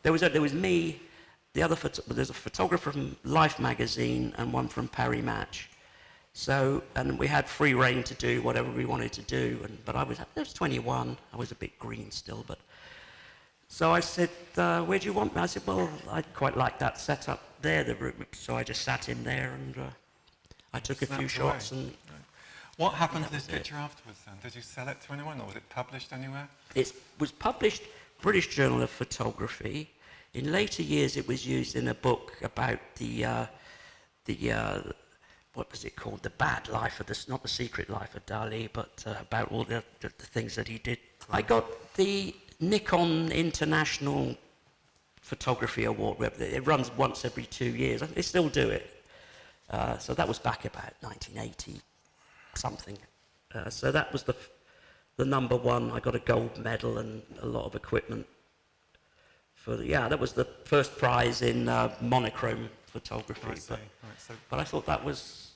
There was me, there's a photographer from Life magazine and one from Paris Match. So, and we had free rein to do whatever we wanted to do. But I was 21. I was a bit green still, but. So I said, where do you want me? I said, well, I'd quite like that setup there, the room. So I just sat in there and I took a few shots. And what happened to this picture afterwards then? Did you sell it to anyone or was it published anywhere? It was published, British Journal of Photography. In later years it was used in a book about what was it called? The bad life of not the secret life of Dali, but about all the things that he did. I got the Nikon International Photography Award. It runs once every 2 years. They still do it. So that was back about 1980 something. So that was the number one. I got a gold medal and a lot of equipment. That was the first prize in monochrome photography. But I thought that was,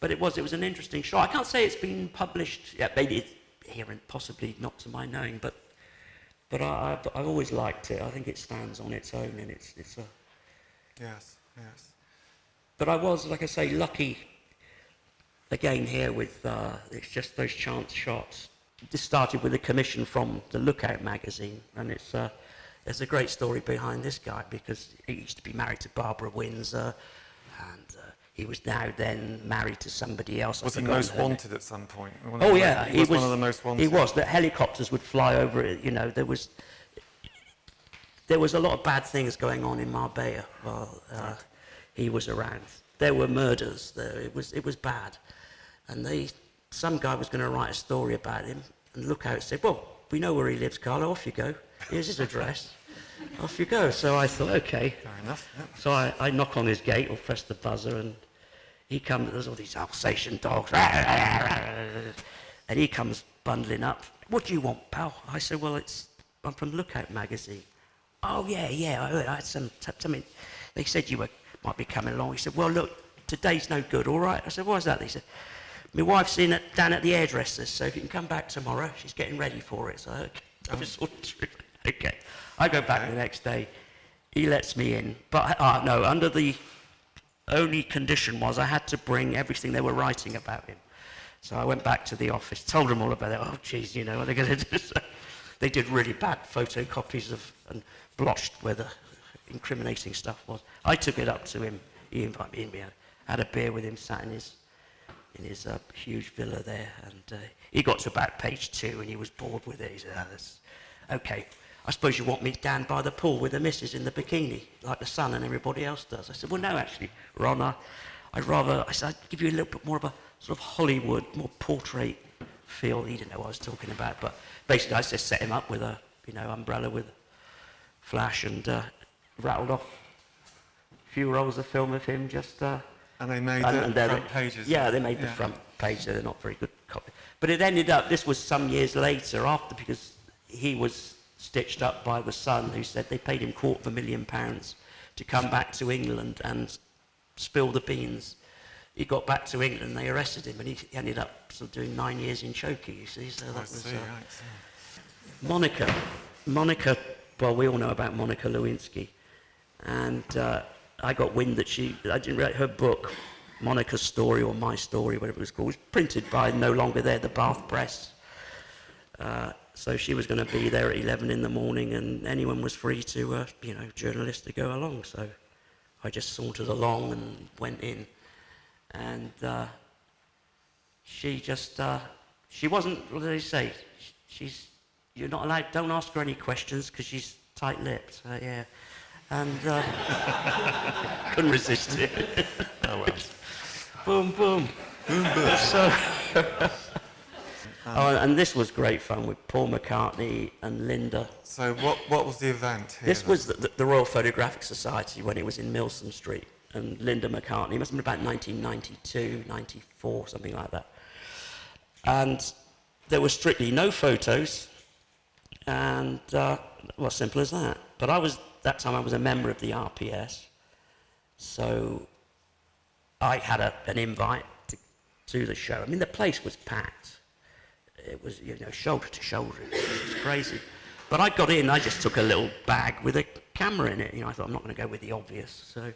it was an interesting shot. I can't say it's been published yet, maybe here and possibly not to my knowing, but I've always liked it. I think it stands on its own, and it's a. Yes. But I was, like I say, lucky. Again, here with it's just those chance shots. This started with a commission from the Lookout magazine, and there's a great story behind this guy because he used to be married to Barbara Windsor, and he was now then married to somebody else. Was he most wanted at some point? Oh yeah, he was one of the most wanted. He was. The helicopters would fly over it. You know, there was a lot of bad things going on in Marbella while he was around. There were murders there. It was bad, and some guy was going to write a story about him, and Lookout said, "Well, we know where he lives, Carlo. Off you go. Here's his address. Off you go." So I thought, okay. Fair enough. Yep. So I knock on his gate or press the buzzer, and he comes. There's all these Alsatian dogs, and he comes bundling up. "What do you want, pal?" I said, "Well, I'm from Lookout magazine." "Oh yeah, I heard. I had something. They said you might be coming along." He said, "Well, look, today's no good. All right." I said, "What's that?" They said, "My wife's down at the hairdresser's, so if you can come back tomorrow, she's getting ready for it." So I was sort of okay. I go back the next day. He lets me in, but no. Under the only condition was I had to bring everything they were writing about him. So I went back to the office, told them all about it. "Oh, geez, you know what they're going to do." They did really bad photocopies and blotched where the incriminating stuff was. I took it up to him. He invited me in. We had a beer with him, sat in his huge villa there, and he got to about page 2 and he was bored with it. He said, "That's okay. I suppose you want me down by the pool with the missus in the bikini, like the sun and everybody else does." I said, "Well, no, actually, Ron, I said, I'd give you a little bit more of a sort of Hollywood, more portrait feel." He didn't know what I was talking about, but basically I just set him up with a, umbrella with flash and rattled off a few rolls of film of him just... and they made the front pages. Yeah, they made the front page. They're not very good copy. But it ended up, this was some years later after, because he was stitched up by the Sun, who said they paid him £250,000 to come back to England and spill the beans. He got back to England, they arrested him, and he ended up sort of doing 9 years in Chokey, you see. So that was Monica, well, we all know about Monica Lewinsky, and I got wind that I didn't read her book, Monica's Story or My Story, whatever it was called, was printed by No Longer There, the Bath Press. So she was going to be there at 11 in the morning, and anyone was free to, journalists to go along. So I just sauntered along and went in, and she wasn't, what did they say? You're not allowed, don't ask her any questions because she's tight-lipped, yeah. And couldn't resist it. Oh well. Boom, boom. Boom, boom. So, and this was great fun with Paul McCartney and Linda. So what was the event here? This was the Royal Photographic Society when it was in Milsom Street. And Linda McCartney, it must have been about 1992, 94, something like that. And there were strictly no photos, and, simple as that. But that time I was a member of the RPS, so I had an invite to the show. I mean, the place was packed. It was, shoulder to shoulder. It was crazy. But I got in, I just took a little bag with a camera in it. You know, I thought, I'm not going to go with the obvious. So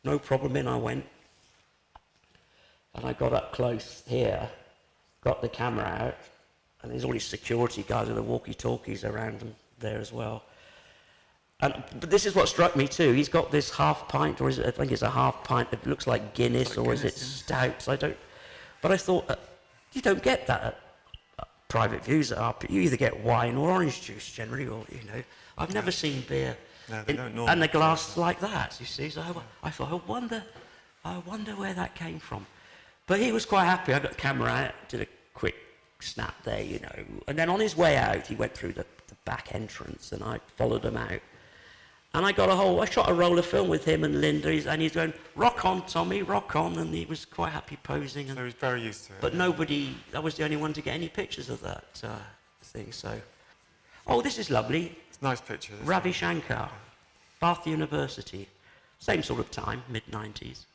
no problem, in I went. And I got up close here, got the camera out, and there's all these security guys with the walkie-talkies around them there as well. But this is what struck me too. He's got this half pint, or is it, I think it's a half pint. It looks like Guinness, or is it stout? I don't. But I thought, you don't get that at private views. You either get wine or orange juice generally, or you know. I've never seen beer and the glass like that. You see, so I thought, I wonder where that came from. But he was quite happy. I got the camera out, did a quick snap there, you know. And then on his way out, he went through the back entrance, and I followed him out. And I shot a roll of film with him and Linda, and he's going, rock on, Tommy, rock on, and he was quite happy posing. And, so he was very used to it. But I was the only one to get any pictures of that thing, so. Oh, this is lovely. It's a nice picture. Ravi Shankar, Bath University. Same sort of time, mid-90s.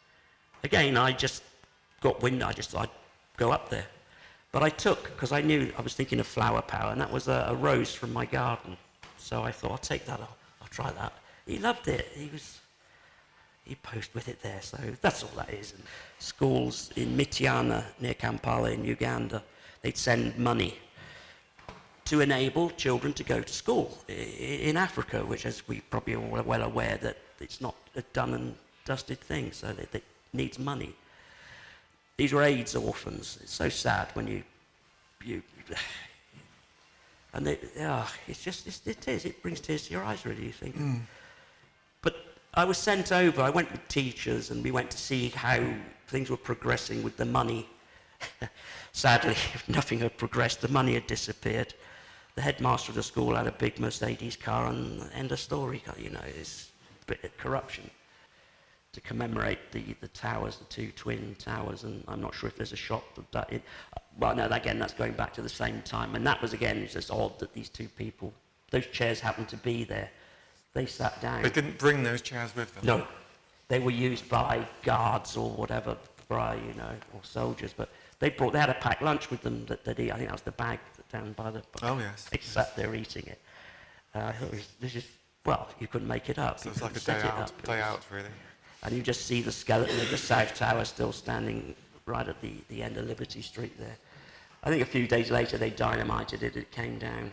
Again, I just got wind, I just thought I'd go up there. But I because I knew, I was thinking of flower power, and that was a rose from my garden. So I thought, I'll take that, I'll try that. He loved it. He posed with it there, so that's all that is. And schools in Mityana, near Kampala in Uganda, they'd send money to enable children to go to school in Africa, which, as we probably are well aware, that it's not a done and dusted thing, so it needs money. These were AIDS orphans. It's so sad when you and it brings tears to your eyes, really, you think. But I was sent over, I went with teachers, and we went to see how things were progressing with the money. Sadly, nothing had progressed, the money had disappeared. The headmaster of the school had a big Mercedes car, and end of story, you know, it's a bit of corruption. To commemorate the towers, the two twin towers, and I'm not sure if there's a shot of that. Well, no, again, that's going back to the same time, and that was, again, it's just odd that these two people, those chairs happened to be there. They sat down. They didn't bring those chairs with them? No. They were used by guards or whatever, you know, or soldiers, but they had a packed lunch with them that they'd eat. I think that was the bag down by the... Oh, yes. They sat there eating it. I thought, well, you couldn't make it up. So it's like a day out, really. And you just see the skeleton of the South Tower still standing right at the end of Liberty Street there. I think a few days later they dynamited it, it came down.